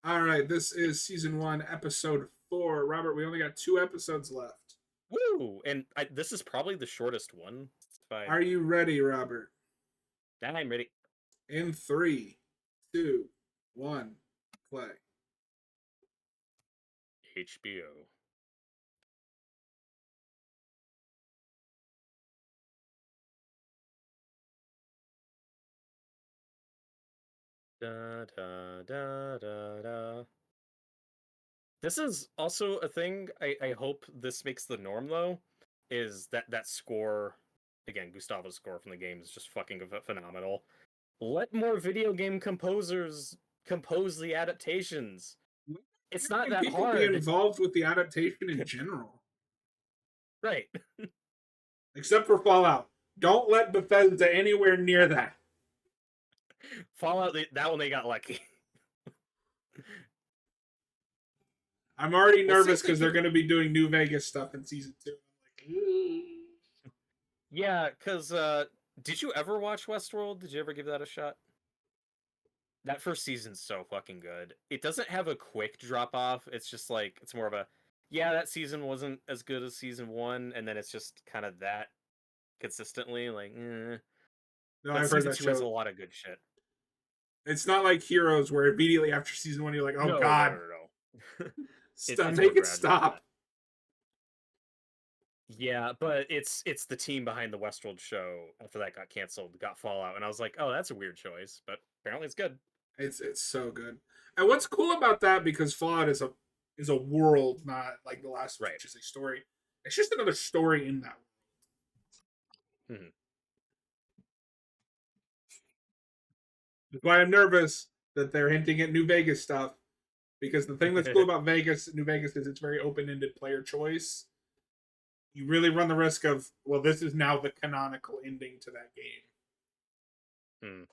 All right, this is season 1, episode 4. Robert, we only got 2 episodes left. Woo! And this is probably the shortest one. It's fine. Are you ready, Robert? I'm ready. In 3, 2, 1, play. HBO. Da da da da da. This is also a thing. I hope this makes the norm though. Is that score again? Gustavo's score from the game is just fucking phenomenal. Let more video game composers compose the adaptations. It's not And that people be hard, involved with the adaptation in general, right? except for Fallout. Don't let Bethesda anywhere near that. Fallout, that one they got lucky. I'm already Well, same nervous thing because they're here. going to be doing New Vegas stuff in season 2. I'm like, Yeah, because did you ever watch Westworld? Did you ever give that a shot? That first season's so fucking good. It doesn't have a quick drop off. It's just like it's more of a yeah, that season wasn't as good as season 1, and then it's just kind of that consistently like. no, But I've heard season that 2 has show. a lot of good shit. It's not like Heroes where immediately after season 1 you're like, oh No, no, god, no, no. stop, It's more make it gradual than stop. that. Yeah, but it's the team behind the Westworld show. After that got canceled, got Fallout, and I was like, oh, that's a weird choice, but apparently it's good. It's so good. And what's cool about that, because Fallout is a world, not like The Last of Us, Right. which is a story. It's just another story in that. Mm-hmm. That's why I'm nervous that they're hinting at New Vegas stuff. Because the thing that's cool about New Vegas, is it's very open-ended player choice. You really run the risk of, well, this is now the canonical ending to that game.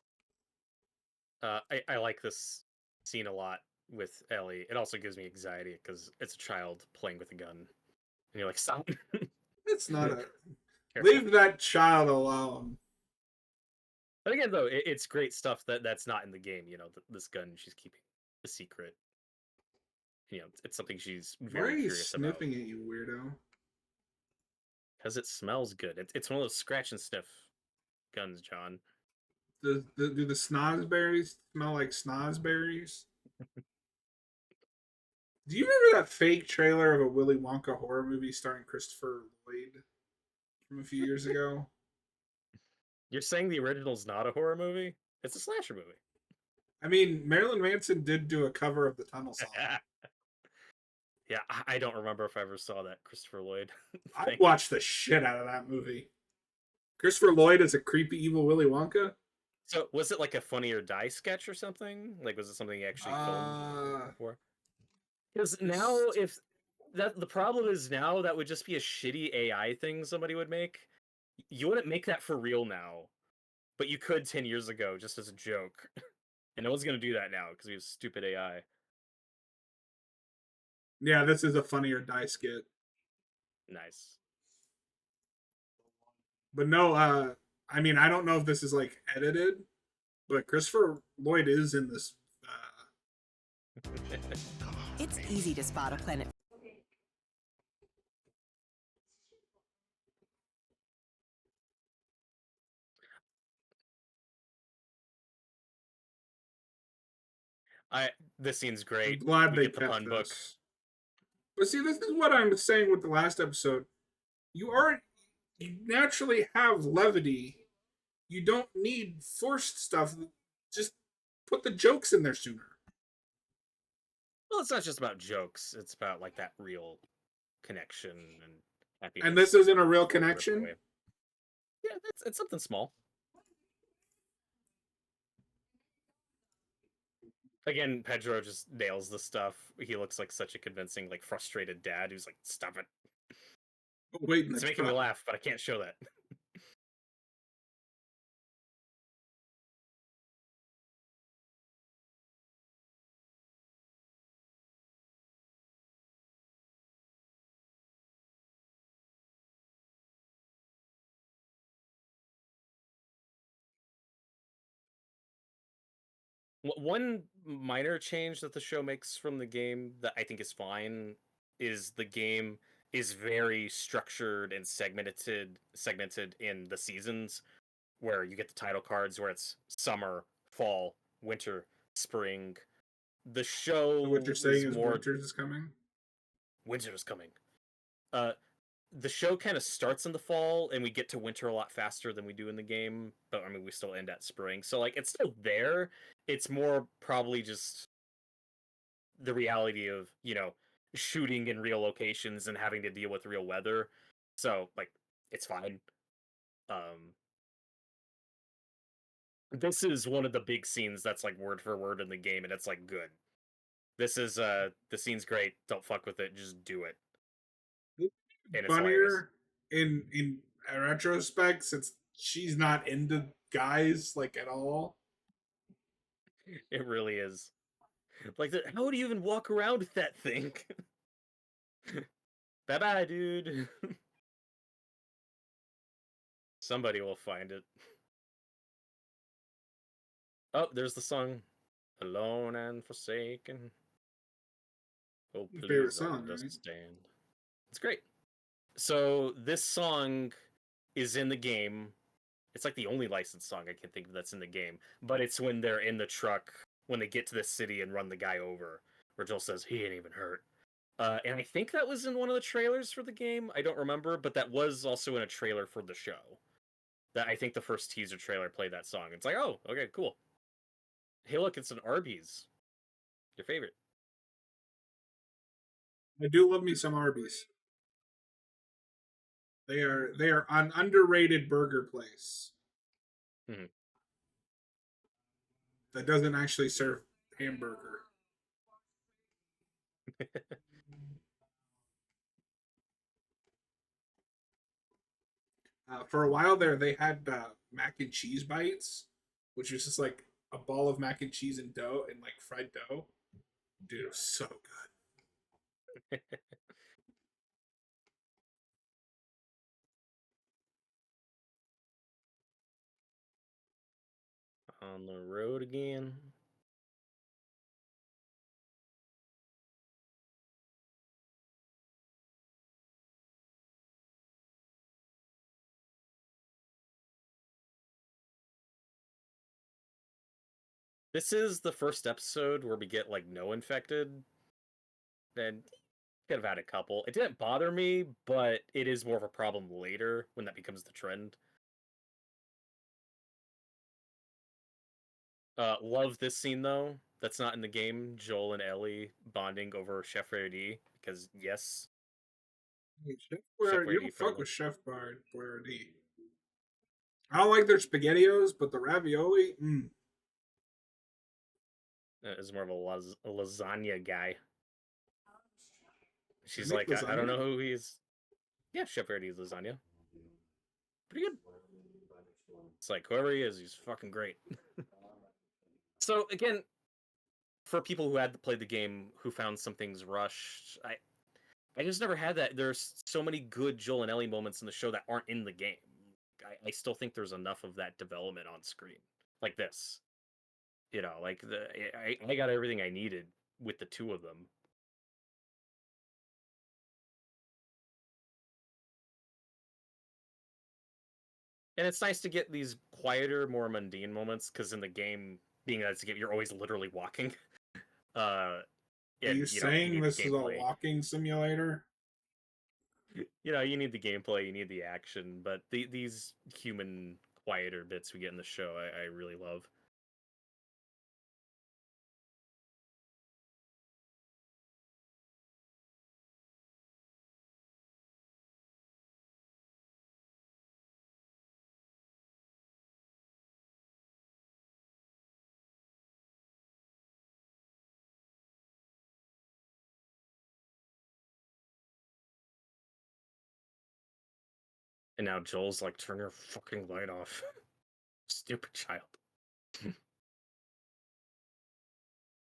Hmm. I like this scene a lot with Ellie. It also gives me anxiety because it's a child playing with a gun, and you're like, stop. It's not a Careful. leave that child alone. But again, though, it's great stuff that's not in the game. You know, this gun she's keeping a secret. You know, it's something she's Why are very you curious about sniffing at you, weirdo? because it smells good. It's one of those scratch and sniff guns, John. Do the snozberries smell like snozberries? Do you remember that fake trailer of a Willy Wonka horror movie starring Christopher Lloyd from a few years ago? You're saying the original's not a horror movie? It's a slasher movie. I mean, Marilyn Manson did do a cover of the Tunnel Song. Yeah, I don't remember if I ever saw that Christopher Lloyd I thing. watched the shit out of that movie. Christopher Lloyd as a creepy evil Willy Wonka. So was it like a Funny or Die sketch or something? Like was it something he actually filmed before? Because now if that the problem is now that would just be a shitty AI thing somebody would make. You wouldn't make that for real now, but you could 10 years ago just as a joke. And no one's gonna do that now because we have stupid AI. Yeah, this is a Funny or Die skit. Nice. But no, I mean, I don't know if this is like edited, but Christopher Lloyd is in this. It's easy to spot a planet. This scene's I'm great. glad We they get the kept pun book. this. But see, this is what I'm saying with the last episode. You aren't. You naturally have levity. You don't need forced stuff. Just put the jokes in there sooner. Well, it's not just about jokes. It's about like that real connection and And happiness. this isn't a real Ripped connection. away. Yeah, it's something small. Again, Pedro just nails the stuff. He looks like such a convincing, like frustrated dad who's like, "Stop it! Wait in the It's making me truck. laugh, but I can't show that." One minor change that the show makes from the game that I think is fine is the game is very structured and segmented in the seasons, where you get the title cards where it's summer, fall, winter, spring. The show So what you're saying is is more winter is coming? winter is coming. Uh, the show kind of starts in the fall, and we get to winter a lot faster than we do in the game. But I mean, we still end at spring, so like it's still there. It's more probably just the reality of shooting in real locations and having to deal with real weather. So like it's fine. Um, this is one of the big scenes that's like word for word in the game, and it's like good. This is the scene's great. Don't fuck with it. Just do it. And it's hilarious. Funnier in retrospect, since she's not into guys like at all. It really is. Like, how do you even walk around with that thing? Bye bye, dude. Somebody will find it. Oh, there's the song Alone and Forsaken. Oh, Your favorite please song, right? understand. It's great. So, this song is in the game. It's like the only licensed song I can think of that's in the game. But it's when they're in the truck, when they get to the city and run the guy over, where Joel says, he ain't even hurt. And I think that was in one of the trailers for the game. I don't remember, but that was also in a trailer for the show. That I think the first teaser trailer played that song. It's like, oh, okay, cool. Hey, look, it's an Arby's. Your favorite. I do love me some Arby's. They are an underrated burger place Mhm. that doesn't actually serve hamburger. For a while there, they had mac and cheese bites, which was just like a ball of mac and cheese and dough and like fried dough. Dude, it was so good. On the road again. This is the first episode where we get like no infected. And could have had a couple. It didn't bother me, but it is more of a problem later when that becomes the trend. Love this scene though. That's not in the game. Joel and Ellie bonding over Chef Boyardee because yes, Chef Chef You Boyardee don't from fuck with Chef Boyardee. I don't like their SpaghettiOs, but the ravioli, is more of a lasagna guy. They She's make like, I don't lasagna? know who he's. Yeah, Chef Boyardee's lasagna. Pretty good. It's like whoever he is, he's fucking great. So again, for people who had played the game who found some things rushed, I just never had that. There's so many good Joel and Ellie moments in the show that aren't in the game. I still think there's enough of that development on screen, like this. Like I got everything I needed with the two of them. And it's nice to get these quieter, more mundane moments because in the game, being that it's a game, you're always literally walking. Uh, Are you and you saying need this the is a gameplay. walking simulator? You need the gameplay, you need the action, but these human quieter bits we get in the show, I really love. And now Joel's like, turn your fucking light off. Stupid child.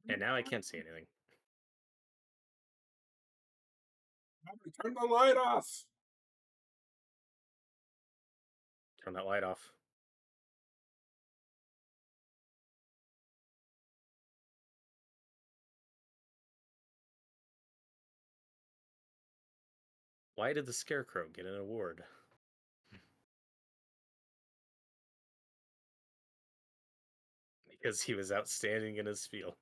And now I can't see anything. Turn the light off. Turn that light off. Why did the Scarecrow get an award? Because he was outstanding in his field.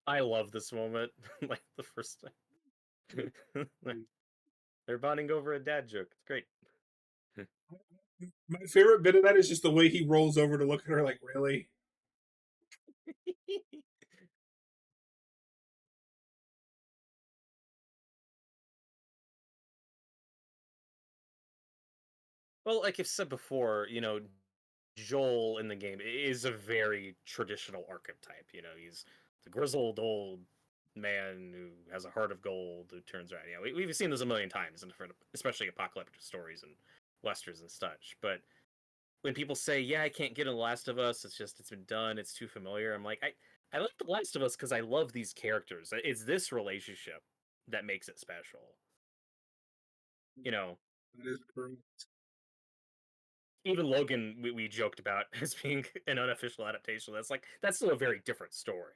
I love this moment. Like the first time. They're bonding over a dad joke. It's great. My favorite bit of that is just the way he rolls over to look at her like, really? Well, like I've said before, Joel in the game is a very traditional archetype. He's the grizzled old man who has a heart of gold who turns around. We've seen this a million times in different, especially apocalyptic stories and westerns and such. But when people say, "Yeah, I can't get in The Last of Us," it's been done. It's too familiar. I'm like, I like The Last of Us because I love these characters. It's this relationship that makes it special. You know, That is correct. even Logan, we joked about as being an unofficial adaptation. That's still a very different story.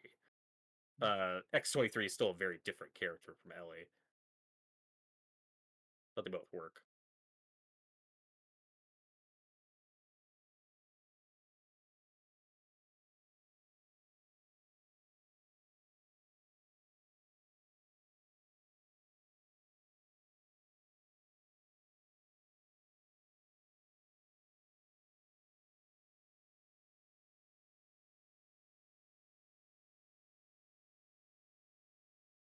X-23 is still a very different character from Ellie, but they both work.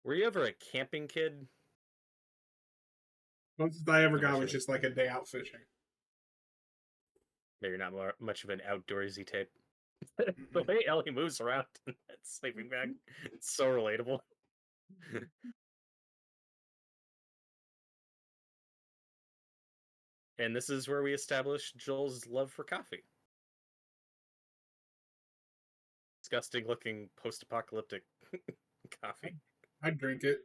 Were you ever a camping kid? Closest I ever Not got much was of just like a day out fishing. Maybe not much of an outdoorsy type. The way Ellie moves around in that sleeping bag, it's so relatable. And this is where we establish Joel's love for coffee. Disgusting looking post-apocalyptic coffee. I'd drink it.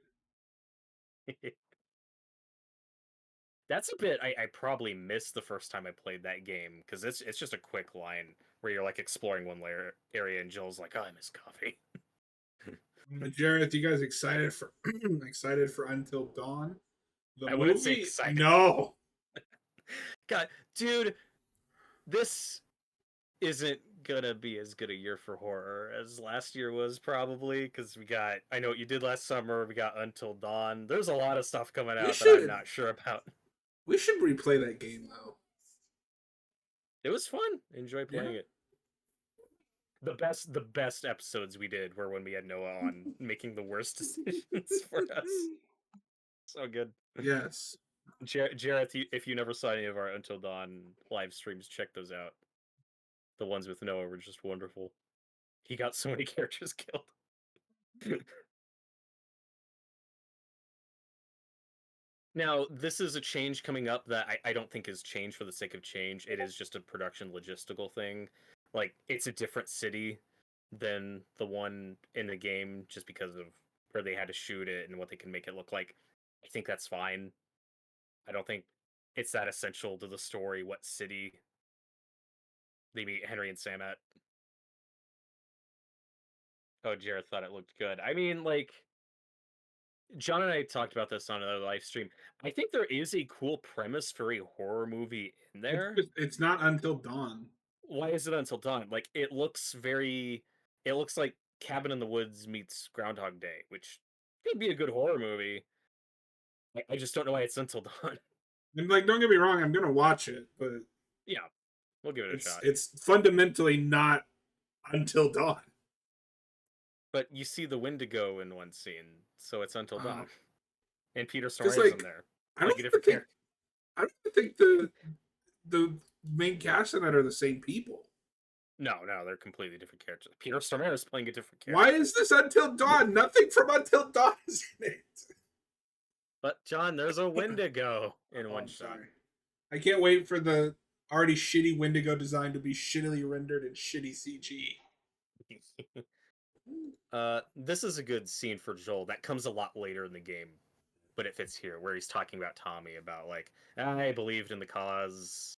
That's a bit I probably missed the first time I played that game because it's just a quick line where you're like exploring one area and Joel's like, "Oh, I miss coffee." Jared, you guys excited for excited for Until Dawn? The I wouldn't say movie? excited. No. God, dude, this isn't gonna be as good a year for horror as last year was probably because we got I Know What You Did Last Summer, we got Until Dawn. There's a lot of stuff coming We out that I'm should not sure about. we should replay that game though. It was fun. Enjoy playing Yeah. it. The best episodes we did were when we had Noah on making the worst decisions for us. So good. Yes. Jareth, if you never saw any of our Until Dawn live streams, check those out. The ones with Noah were just wonderful. He got so many characters killed. Now, this is a change coming up that I don't think is change for the sake of change. It is just a production logistical thing. Like, it's a different city than the one in the game just because of where they had to shoot it and what they can make it look like. I think that's fine. I don't think it's that essential to the story what city they meet Henry and Sam at. Oh, Jared thought it looked good. I mean, like, John and I talked about this on another live stream. I think there is a cool premise for a horror movie in there. It's not Until Dawn. Why is it Until Dawn? Like, it looks like Cabin in the Woods meets Groundhog Day, which could be a good horror movie. I just don't know why it's Until Dawn. And like, don't get me wrong, I'm gonna watch it, but Yeah, we'll give it a shot. it's fundamentally not Until Dawn. But you see the Wendigo in one scene, so it's Until Dawn. And Peter 'Cause, Stormare's in like, there. I Like don't a different think character. I don't think the main cast in that are the same people. No, they're completely different characters. Peter Stormare is playing a different character. Why is this Until Dawn? Nothing from Until Dawn is in it. But John, there's a Wendigo in one I'm shot. sorry. I can't wait for the already shitty Wendigo design to be shittily rendered in shitty CG. This is a good scene for Joel. That comes a lot later in the game, but it fits here, where he's talking about Tommy about like, I believed in the cause.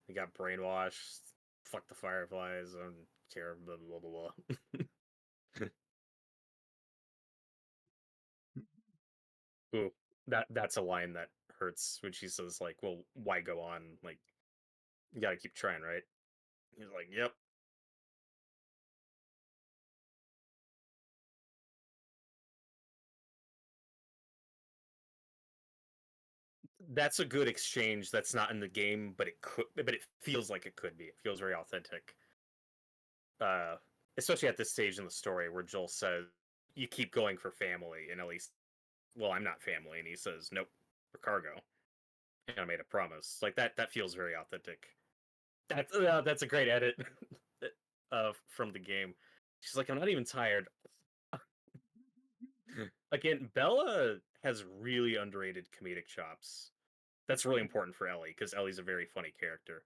He got brainwashed. Fuck the Fireflies. I don't care. Blah blah blah blah. That's a line that hurts when she says like, "Well, why go on? Like, you got to keep trying, right?" He's like, "Yep." That's a good exchange. That's not in the game, but it feels like it could be. It feels very authentic. Uh, Especially at this stage in the story where Joel says, "You keep going for family," and Ellie's, "Well, I'm not family," and he says, "Nope, for cargo." And I made a promise. Like that feels very authentic. That's a great edit from the game. She's like, "I'm not even tired." Again, Bella has really underrated comedic chops. That's really important for Ellie because Ellie's a very funny character.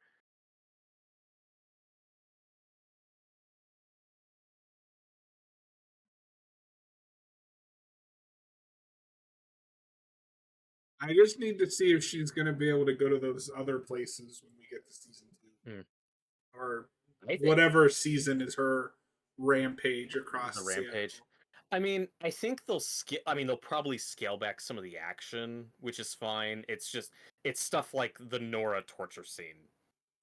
I just need to see if she's going to be able to go to those other places when we get to season 2, or I think whatever season is her rampage across the Seattle. rampage. I mean, I think they'll scale. I mean, they'll probably scale back some of the action, which is fine. It's stuff like the Nora torture scene.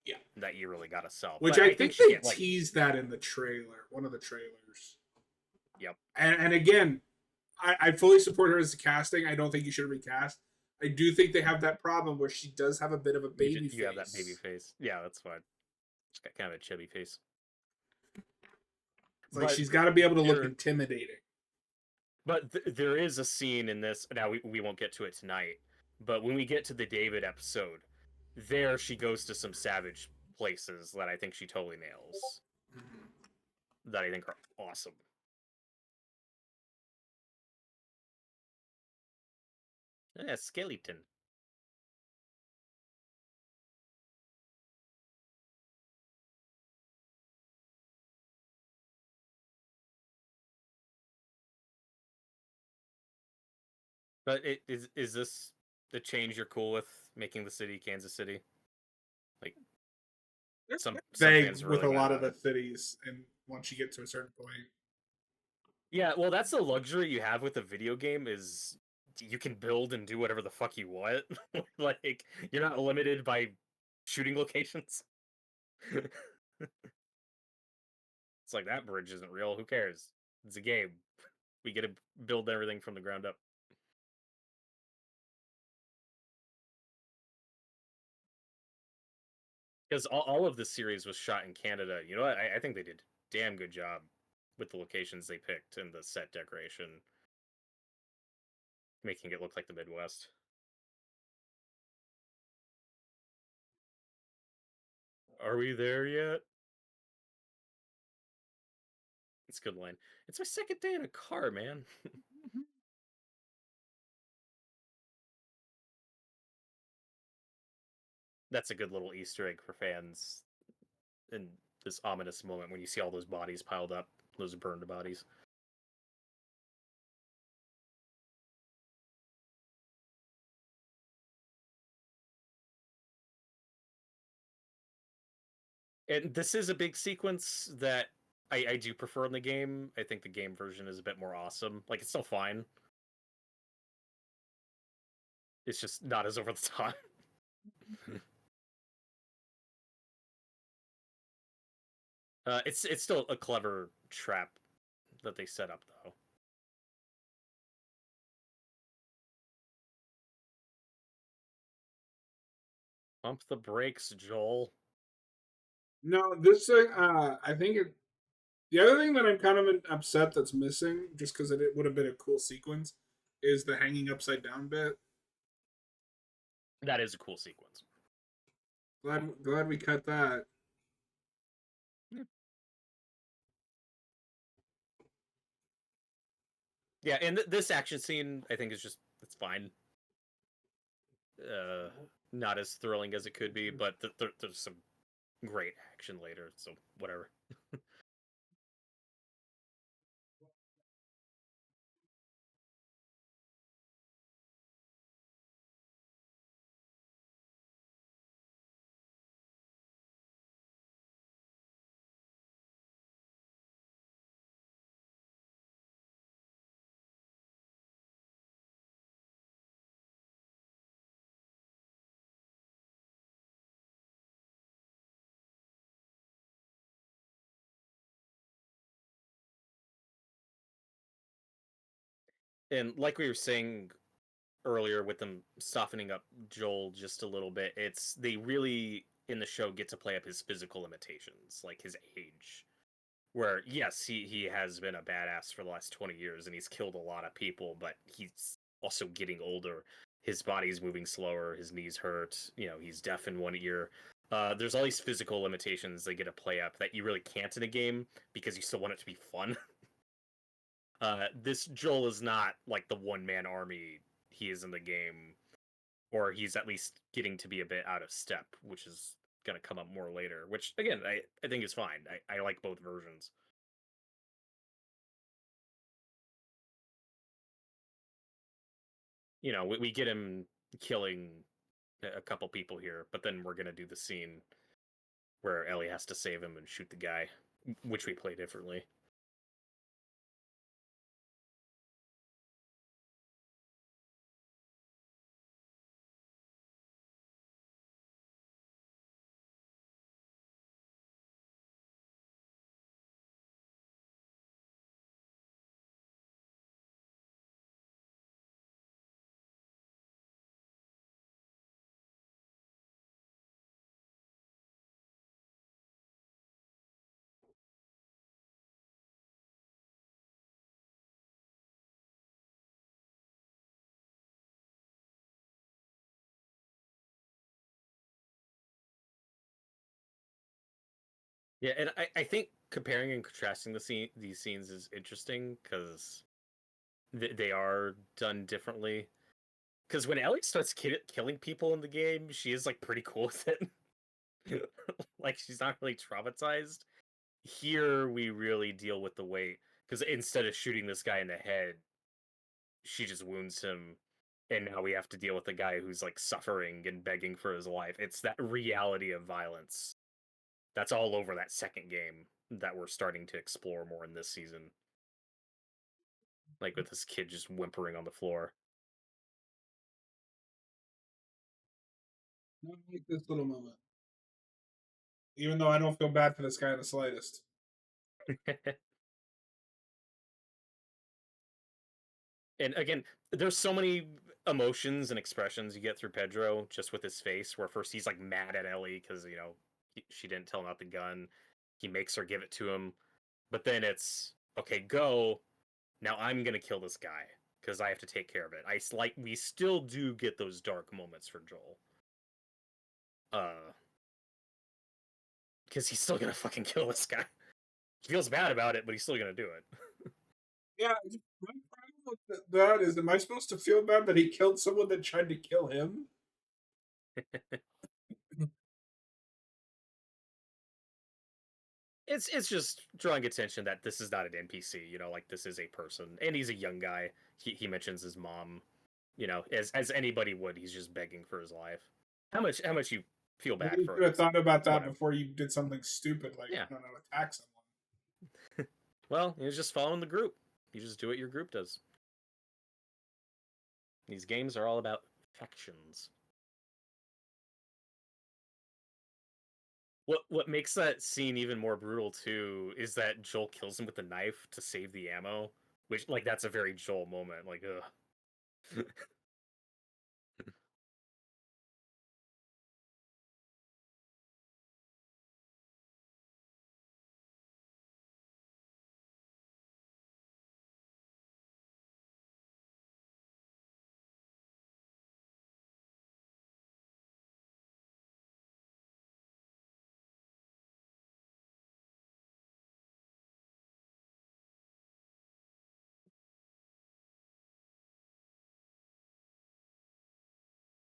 Yeah, that you really gotta sell. which But I I think think she they can't like. teased that in the trailer, one of the trailers. Yep. And again, I fully support her as the casting. I don't think you should recast. I do think they have that problem where she does have a bit of a baby face. You have that baby face. Yeah, that's fine. She's got kind of a chubby face. It's like she's got to be able to look intimidating. But there is a scene in this. Now we won't get to it tonight. But when we get to the David episode, there she goes to some savage places that I think she totally nails. That I think are awesome. Yeah, skeleton. But is this the change you're cool with, making the city Kansas City? Like some vague fans with really a mad lot of about the it. cities, and once you get to a certain point. Yeah, well, that's the luxury you have with a video game is you can build and do whatever the fuck you want. Like you're not limited by shooting locations. It's like that bridge isn't real. Who cares? It's a game. We get to build everything from the ground up. Because all of this series was shot in Canada. You know what? I think they did a damn good job with the locations they picked and the set decoration, making it look like the Midwest. Are we there yet? It's a good line. It's my second day in a car, man. That's a good little Easter egg for fans in this ominous moment when you see all those bodies piled up, those burned bodies. And this is a big sequence that I do prefer in the game. I think the game version is a bit more awesome. Like, it's still fine. It's just not as over the top. It's still a clever trap that they set up, though. Pump the brakes, Joel. No, this I think the other thing that I'm kind of upset that's missing, just because it would have been a cool sequence, is the hanging upside down bit. That is a cool sequence. Glad we cut that. Yeah, and this action scene, I think, is just, it's fine. Not as thrilling as it could be, but there's some great action later, so whatever. And like we were saying earlier with them softening up Joel just a little bit, they really in the show get to play up his physical limitations, like his age. Where yes, he has been a badass for the last 20 years and he's killed a lot of people, but he's also getting older. His body's moving slower, his knees hurt, he's deaf in one ear. There's all these physical limitations they get to play up that you really can't in a game because you still want it to be fun. This Joel is not like the one-man army he is in the game, or he's at least getting to be a bit out of step, which is going to come up more later, which again I think is fine. I like both versions. We get him killing a couple people here, but then we're going to do the scene where Ellie has to save him and shoot the guy, which we play differently. Yeah, and I think comparing and contrasting these scenes is interesting because they are done differently. Because when Ellie starts killing people in the game, she is like pretty cool with it. Like she's not really traumatized. Here we really deal with the weight because instead of shooting this guy in the head, she just wounds him, and now we have to deal with the guy who's like suffering and begging for his life. It's that reality of violence that's all over that second game that we're starting to explore more in this season. Like with this kid just whimpering on the floor. I like this little moment. Even though I don't feel bad for this guy in the slightest. And again, there's so many emotions and expressions you get through Pedro just with his face, where first he's like mad at Ellie because, she didn't tell him about the gun. He makes her give it to him. But then it's, okay, go. Now I'm going to kill this guy because I have to take care of it. We still do get those dark moments for Joel. Because he's still going to fucking kill this guy. He feels bad about it, but he's still going to do it. Yeah, my problem with that is, am I supposed to feel bad that he killed someone that tried to kill him? It's just drawing attention that this is not an NPC, like this is a person, and he's a young guy. He mentions his mom, as anybody would. He's just begging for his life. How much you feel bad You for could have thought about that whatever. before you did something stupid like, Yeah. I don't know, attack someone. Well, he's just following the group. You just do what your group does. These games are all about factions. What makes that scene even more brutal too is that Joel kills him with the knife to save the ammo, which like that's a very Joel moment. Like, ugh.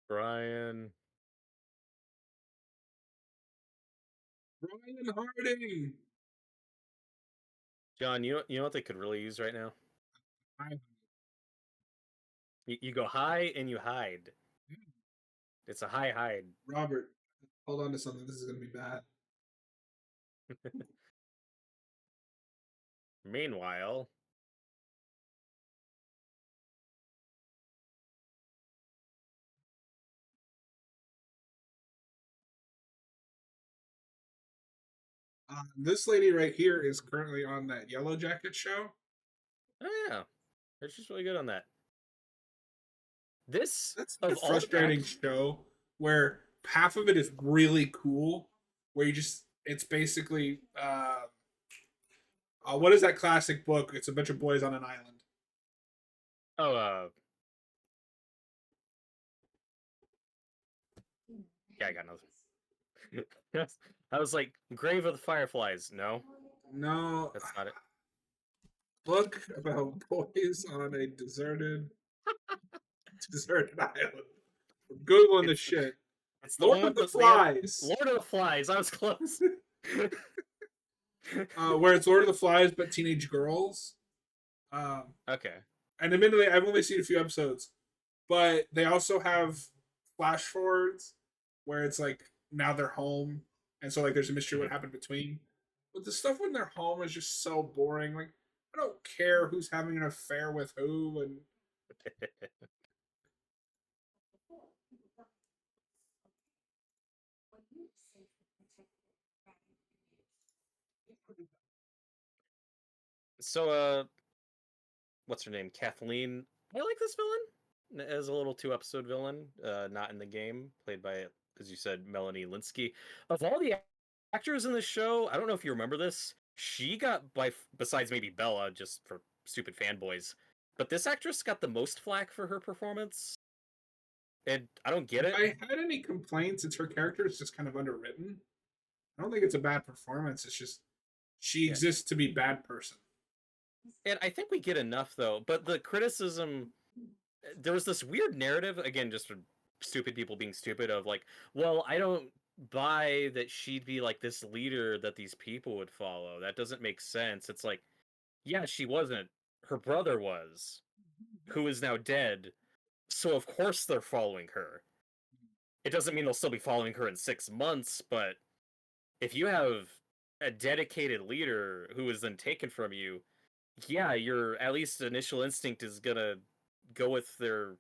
Brian. Brian Harding! John, you know what they could really use right now? I, You go high and you hide. It's a high hide. Robert, hold on to something. This is going to be bad. Meanwhile, This lady right here is currently on that Yellow Jacket show. oh yeah, She's really good on that. This That's of a all frustrating show where half of it is really cool, where it's basically what is that classic book? It's a bunch of boys on an island. Oh, yeah, I got nothing. I was like, Grave of the Fireflies. No, No, that's not it. book about boys on a deserted island. I'm Googling the It's shit. it's the Lord one of with the the Flies. Lord of the Flies. I was close. Where it's Lord of the Flies but teenage girls. Okay. And admittedly, I've only seen a few episodes, but they also have flash forwards where it's like now they're home, and so like there's a mystery what happened between. But the stuff when they're home is just so boring. Like I don't care who's having an affair with who, and So, what's her name? Kathleen. I like this villain as a little 2-episode villain, not in the game, played by, as you said, Melanie Linsky. Of all the actors in the show, I don't know if you remember this. She got besides maybe Bella, just for stupid fanboys, but this actress got the most flack for her performance, and I don't get if it. I had any complaints, it's her character is just kind of underwritten. I don't think it's a bad performance. It's just she Yeah. exists to be bad person. And I think we get enough though. But the criticism, there was this weird narrative again, just for stupid people being stupid, of like, well, I don't buy that she'd be like this leader that these people would follow. That doesn't make sense. It's like, yeah, she wasn't. Her brother was, who is now dead. So of course they're following her. It doesn't mean they'll still be following her in 6 months, but if you have a dedicated leader who is then taken from you, yeah, your at least initial instinct is gonna go with their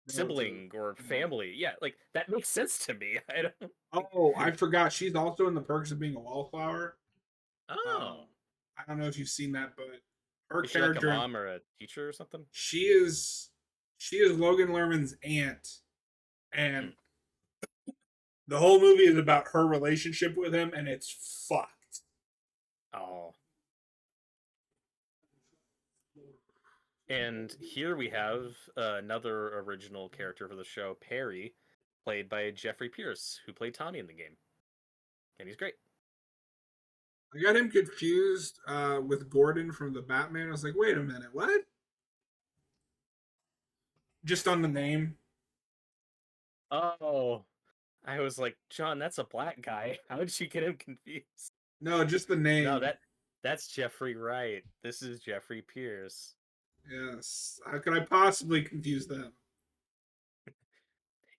sibling or family. Yeah, like that makes sense to me. I don't. Oh, I forgot. She's also in the Perks of Being a Wallflower. Oh, I don't know if you've seen that, but her is she like a character, mom or a teacher or something? she is she is Logan Lerman's aunt, Hmm. and the whole movie is about her relationship with him, and it's fucked. Oh, and here we have another original character for the show, Perry, played by Jeffrey Pierce, who played Tommy in the game, and he's great. I got him confused with Gordon from the Batman. I was like, wait a minute, what? Just on the name. Oh, I was like, John, that's a black guy. How did you get him confused? No, just the No, name. that's Jeffrey Wright. This is Jeffrey Pierce. Yes. How could I possibly confuse them?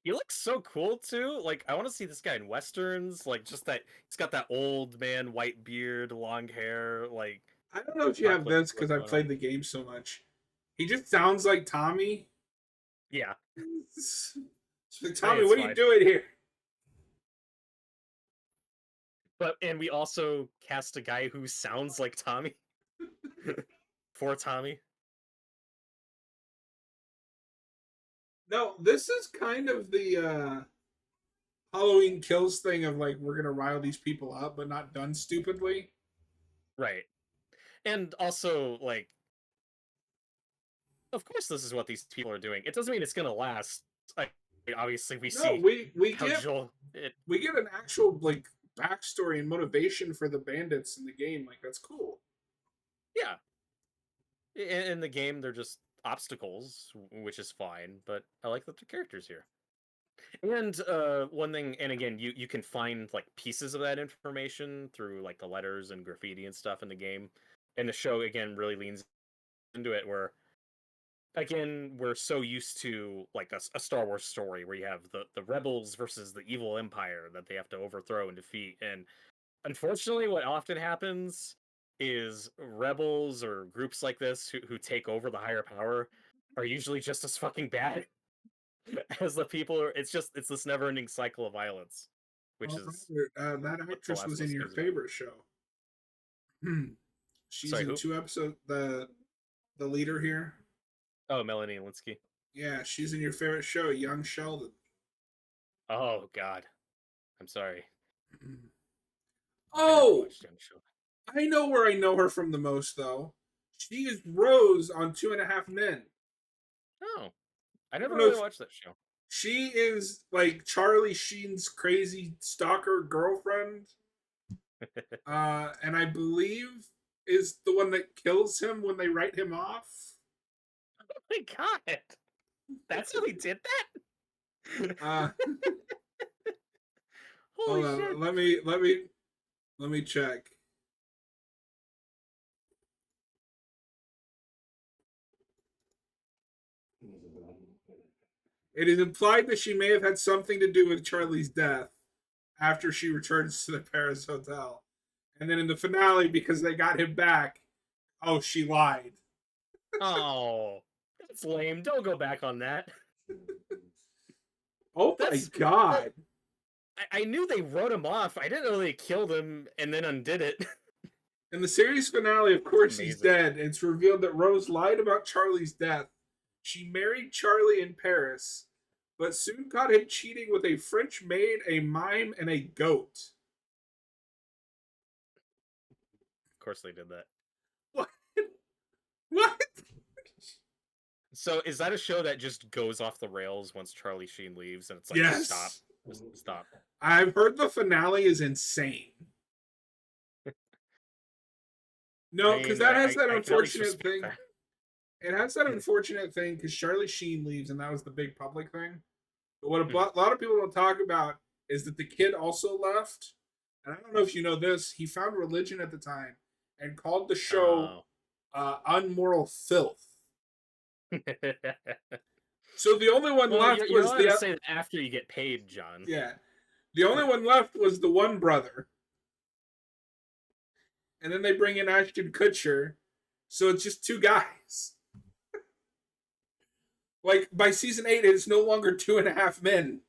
He looks so cool too. Like I want to see this guy in westerns. Like just that he's got that old man, white beard, long hair. Like I don't know if you have chocolate this look because I've going on. played the game so much. He just sounds like Tommy. Yeah, It's like, Tommy, it's what are you fine. doing here? And we also cast a guy who sounds like Tommy for Tommy. No, this is kind of the Halloween Kills thing of like we're gonna rile these people up, but not done stupidly. Right. And also like, of course, this is what these people are doing. It doesn't mean it's gonna last. Like, obviously, we No, see we how get Joel. we get an actual like backstory and motivation for the bandits in the game. Like that's cool. Yeah, in the game, they're just obstacles, which is fine. But I like that they're characters here. And one thing, and again, you can find like pieces of that information through like the letters and graffiti and stuff in the game. And the show again really leans into it, where again we're so used to like a Star Wars story where you have the rebels versus the evil empire that they have to overthrow and defeat. And unfortunately, what often happens is rebels or groups like this who take over the higher power are usually just as fucking bad as the people are. It's this never ending cycle of violence, which Oh, is Robert, that what The actress Last was of Us in your games about. favorite show. She's Sorry, in who? 2 episodes. The the leader here. Oh, Melanie Linsky. Yeah, she's in your favorite show, Young Sheldon. Oh God, I'm sorry. I never Oh, watched Young Sheldon. I know where I know her from the most, though. She is Rose on Two and a Half Men. Oh, I don't never know really if- watched that show. She is like Charlie Sheen's crazy stalker girlfriend. And I believe is the one that kills him when they write him off. Oh my God, that's how they did that. Uh, Holy hold shit! on, let me check. It is implied that she may have had something to do with Charlie's death after she returns to the Paris hotel. And then in the finale, because they got him back, oh, she lied. Oh, that's lame. Don't go back on that. Oh my god. I knew they wrote him off. I didn't know they killed him and then undid it. In the series finale, of course, he's Amazing. dead. It's revealed that Rose lied about Charlie's death. She married Charlie in Paris, but soon caught him cheating with a French maid, a mime, and a goat. Of course they did that. What? What? So is that a show that just goes off the rails once Charlie Sheen leaves and it's like, Yes. stop. Just stop. I've heard the finale is insane. No, because that has that I can at least unfortunate respect thing. that. It has that unfortunate thing because Charlie Sheen leaves, and that was the big public thing. But what a Mhm. lot of people don't talk about is that the kid also left. And I don't know if you know this. He found religion at the time and called the show "Unmoral Filth." So the only one Well, left you're was allowed to the say that after you get paid, John. yeah. The only one left was the one brother, and then they bring in Ashton Kutcher, so it's just two guys. Like by season 8, it's no longer Two and a Half Men.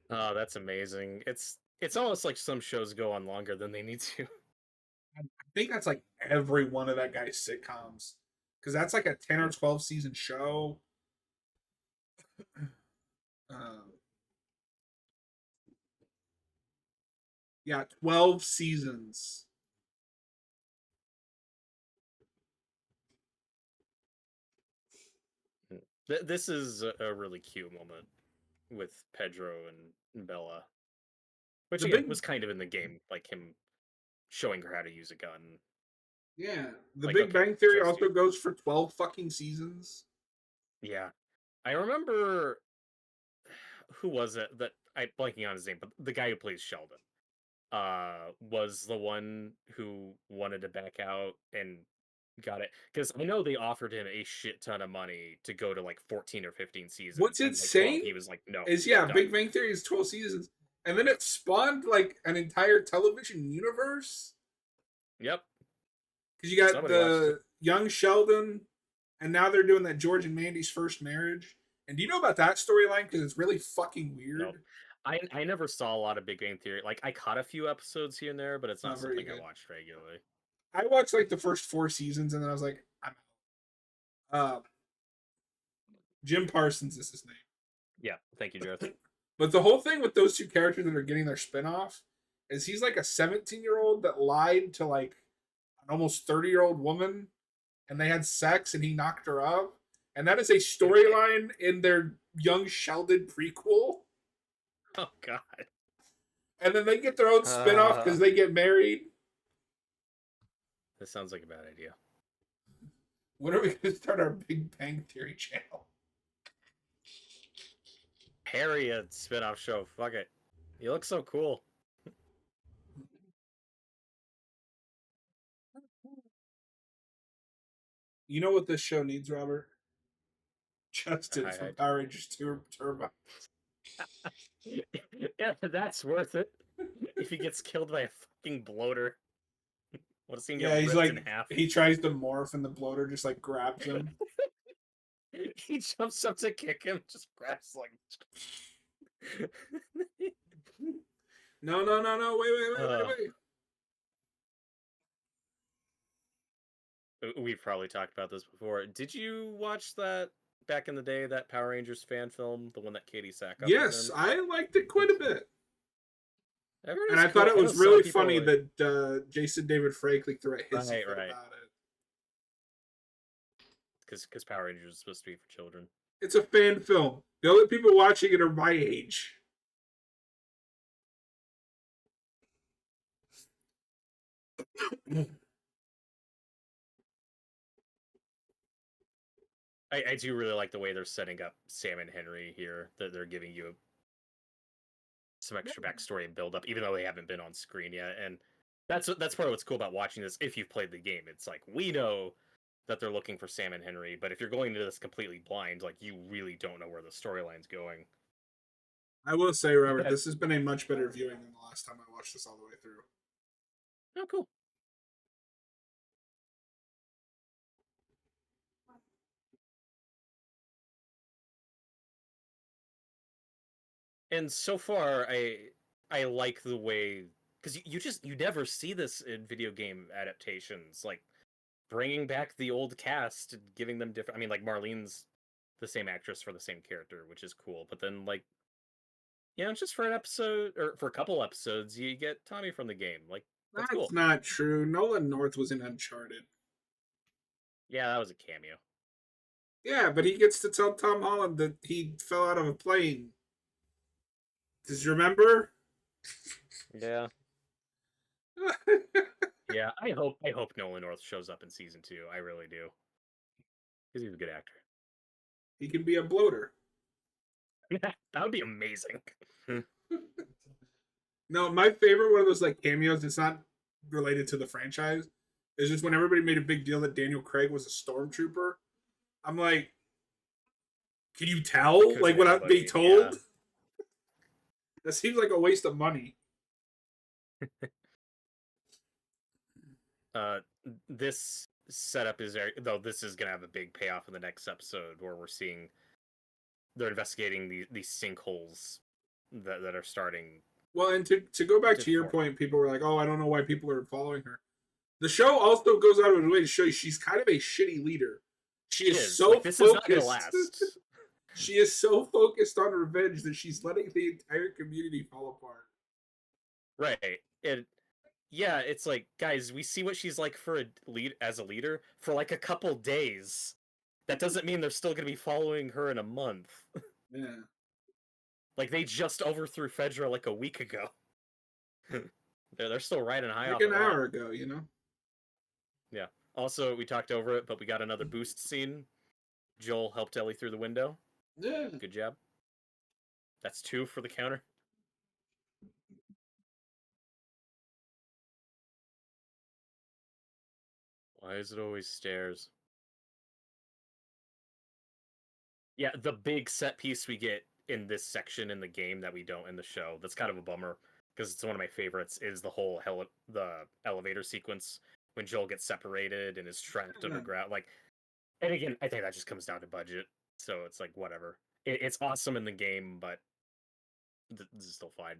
Oh, that's amazing. It's almost like some shows go on longer than they need to. I think that's like every one of that guy's sitcoms, because that's like a 10 or 12 season show. Yeah, 12 seasons. This is a really cute moment with Pedro and Bella, which The again big- was kind of in the game, like him showing her how to use a gun. Yeah, The Like, Big okay, Bang Theory trust also you. goes for 12 fucking seasons. Yeah, I remember who was it that I blanking on his name, but the guy who plays Sheldon was the one who wanted to back out and got it because I know they offered him a shit ton of money to go to like 14 or 15 seasons. What's and, insane 12, he was like, no. Is yeah, done. Big Bang Theory is 12 seasons, and then it spawned like an entire television universe. Yep. Because you got Somebody watched the it. young Sheldon, and now they're doing that George and Mandy's first marriage. And do you know about that storyline? Because it's really fucking weird. No. I never saw a lot of Big Bang Theory. Like, I caught a few episodes here and there, but it's not Not very something I good. watched regularly. I watched like the first 4 seasons, and then I was like, I'm out. Jim Parsons is his name. Yeah, thank you, Jared. But the whole thing with those two characters that are getting their spinoff is he's like a 17-year-old that lied to like an almost 30-year-old woman, and they had sex, and he knocked her up. And that is a storyline in their Young Sheldon prequel. Oh, God. And then they get their own spinoff because they get married. This sounds like a bad idea. When are we going to start our Big Bang Theory channel? Harry, a spin-off show. Fuck it. You look so cool. You know what this show needs, Robert? Justin from Power Rangers Turbo. Yeah, that's worth it. If he gets killed by a fucking bloater. What a Yeah, he's ripped like, in half. he tries to morph and the bloater just like grabs him. He jumps up to kick him, just grabs like No, no, no, no. Wait. We've probably talked about this before. Did you watch that back in the day, that Power Rangers fan film, the one that Katie Sackhoff was Yes, in? I liked it quite a bit. I heard And it's I thought cool. it I know was some really people funny like, that Jason David Frank threw a hissy fit right, about it. because Power Rangers is supposed to be for children. It's a fan film. The only people watching it are my age. I do really like the way they're setting up Sam and Henry here. That they're giving you some extra backstory and build up, even though they haven't been on screen yet. And that's part of what's cool about watching this. If you've played the game, it's like we know that they're looking for Sam and Henry, but if you're going into this completely blind, like you really don't know where the storyline's going. I will say, Robert, this has been a much better viewing than the last time I watched this all the way through. Oh, cool. And so far, I like the way, because you never see this in video game adaptations, like bringing back the old cast and giving them different. I mean, like Marlene's the same actress for the same character, which is cool. But then, like, just for an episode or for a couple episodes, you get Tommy from the game. Like, that's cool. That's not true. Nolan North was in Uncharted. Yeah, that was a cameo. Yeah, but he gets to tell Tom Holland that he fell out of a plane. Does you remember? Yeah. Yeah, I hope Nolan North shows up in season 2. I really do, because he's a good actor. He can be a bloater. That would be amazing. No, my favorite one of those like cameos. It's not related to the franchise. Is just when everybody made a big deal that Daniel Craig was a stormtrooper. I'm like, can you tell? Like without being told? Yeah. That seems like a waste of money. This setup is there, though. This is gonna have a big payoff in the next episode, where we're seeing they're investigating these sinkholes that are starting. Well, and to go back to your point, people were like, "Oh, I don't know why people are following her." The show also goes out of its way to show you she's kind of a shitty leader. She is so this focused. Is not gonna last. She is so focused on revenge that she's letting the entire community fall apart. Right. Yeah, it's like, guys, we see what she's like for as a leader for like a couple days. That doesn't mean they're still going to be following her in a month. Yeah. Like, they just overthrew Pedro like a week ago. They're still riding high like off an hour ago, you know? Yeah. Also, we talked over it, but we got another boost scene. Joel helped Ellie through the window. Yeah. Good job. That's 2 for the counter. Why is it always stairs? Yeah, the big set piece we get in this section in the game that we don't in the show. That's kind of a bummer, because it's one of my favorites. Is the whole the elevator sequence when Joel gets separated and is trapped underground. Like, and again, I think that just comes down to budget. So it's like whatever. It's awesome in the game, but this is still fine.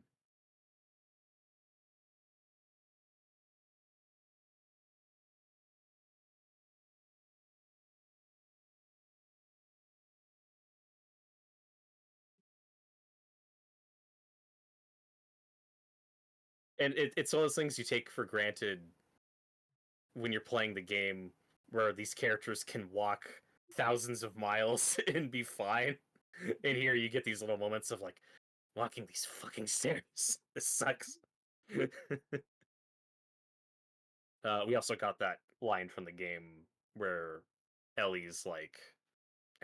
And it's one of those things you take for granted when you're playing the game, where these characters can walk thousands of miles and be fine. And here you get these little moments of like, walking these fucking stairs. This sucks. We also got that line from the game where Ellie's like,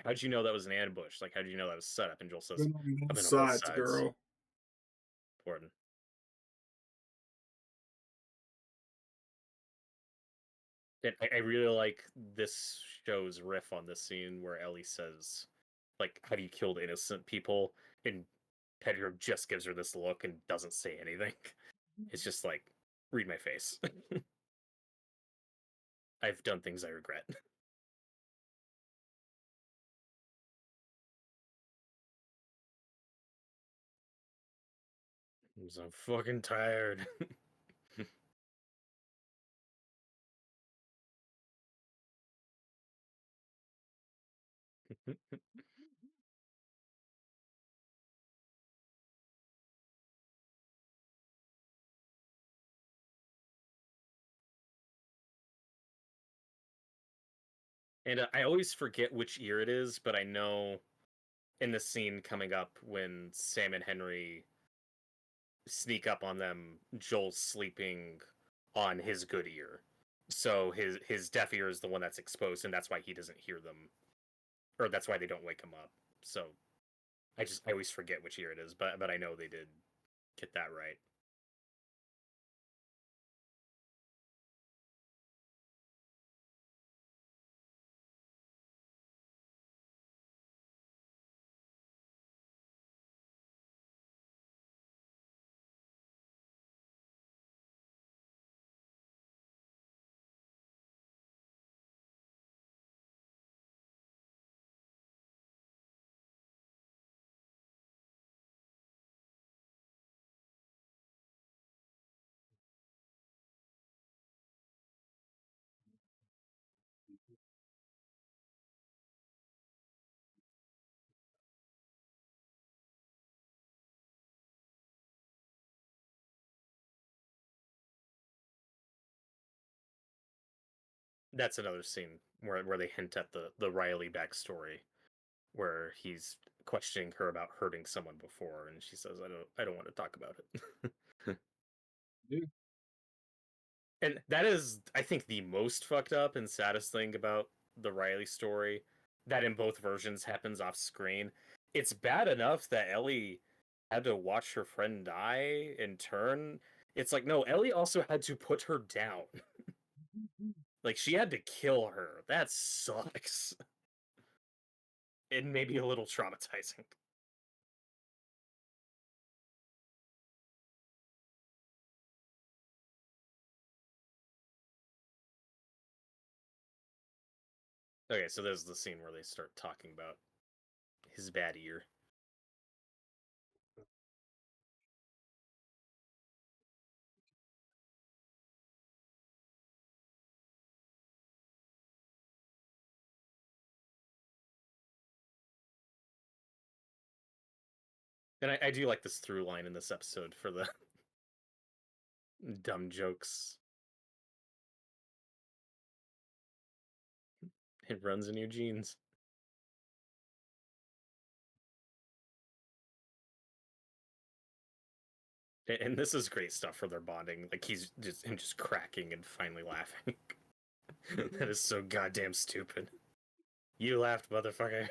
how'd you know that was an ambush? Like, how'd you know that was set up? And Joel says, I've been on both sides, girl. Important. And I really like this show's riff on this scene where Ellie says, like, how do you kill innocent people? And Pedro just gives her this look and doesn't say anything. It's just like, read my face. I've done things I regret. I'm fucking tired. And I always forget which year it is, but I know in the scene coming up when Sam and Henry sneak up on them, Joel's sleeping on his good ear. So his deaf ear is the one that's exposed, and that's why he doesn't hear them, or that's why they don't wake him up. So I always forget which year it is, but I know they did get that right. That's another scene where they hint at the Riley backstory, where he's questioning her about hurting someone before, and she says, I don't want to talk about it." Yeah. And that is, I think, the most fucked up and saddest thing about the Riley story, that in both versions happens off screen. It's bad enough that Ellie had to watch her friend die in turn. It's like, no, Ellie also had to put her down. Like, she had to kill her. That sucks. It may be a little traumatizing. Okay, so there's the scene where they start talking about his bad ear. And I do like this through line in this episode for the dumb jokes. It runs in your genes. And this is great stuff for their bonding. Like, he's just cracking and finally laughing. That is so goddamn stupid. You laughed, motherfucker.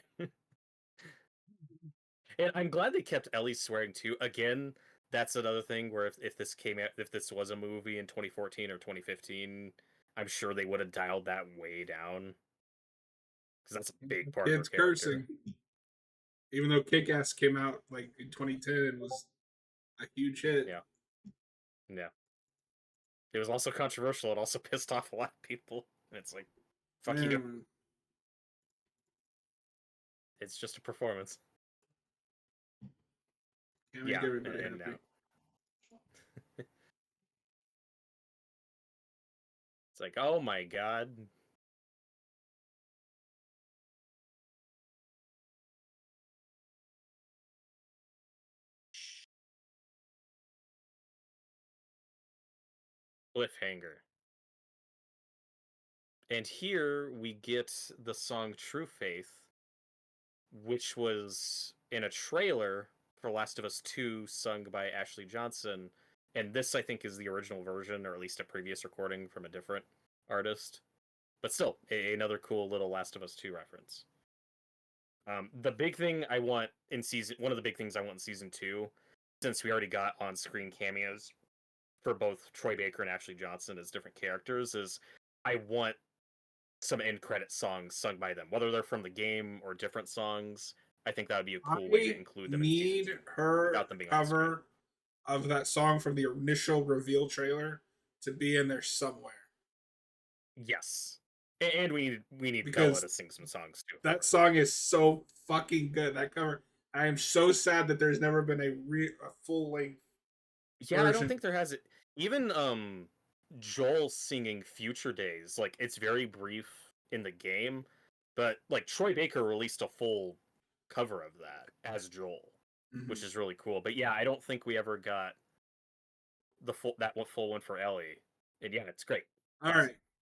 And I'm glad they kept Ellie swearing too. Again, that's another thing where if this came out, if this was a movie in 2014 or 2015, I'm sure they would have dialed that way down, because that's a big part of her Kids character. cursing. Even though Kick-Ass came out like in 2010 and was a huge hit. Yeah. Yeah. It was also controversial. It also pissed off a lot of people. And it's like, fuck you. Man. It's just a performance. Can't make everybody happy. Now. It's like, oh my god. Cliffhanger. And here we get the song True Faith, which was in a trailer for Last of Us 2, sung by Ashley Johnson. And this, I think, is the original version, or at least a previous recording from a different artist. But still, another cool little Last of Us 2 reference. The big thing I want in one of the big things I want in season 2, since we already got on-screen cameos for both Troy Baker and Ashley Johnson as different characters, is I want some end credit songs sung by them, whether they're from the game or different songs. I think that would be a cool way to include them. Need her cover of that song from the initial reveal trailer to be in there somewhere. Yes, and we need Bella to sing some songs too. That song is so fucking good. That cover. I am so sad that there's never been a full length Yeah, I don't version. think there has it. Even Joel singing Future Days, like it's very brief in the game, but like Troy Baker released a full cover of that as Joel, which is really cool. But yeah, I don't think we ever got the full one for Ellie. And yeah, it's great. All right.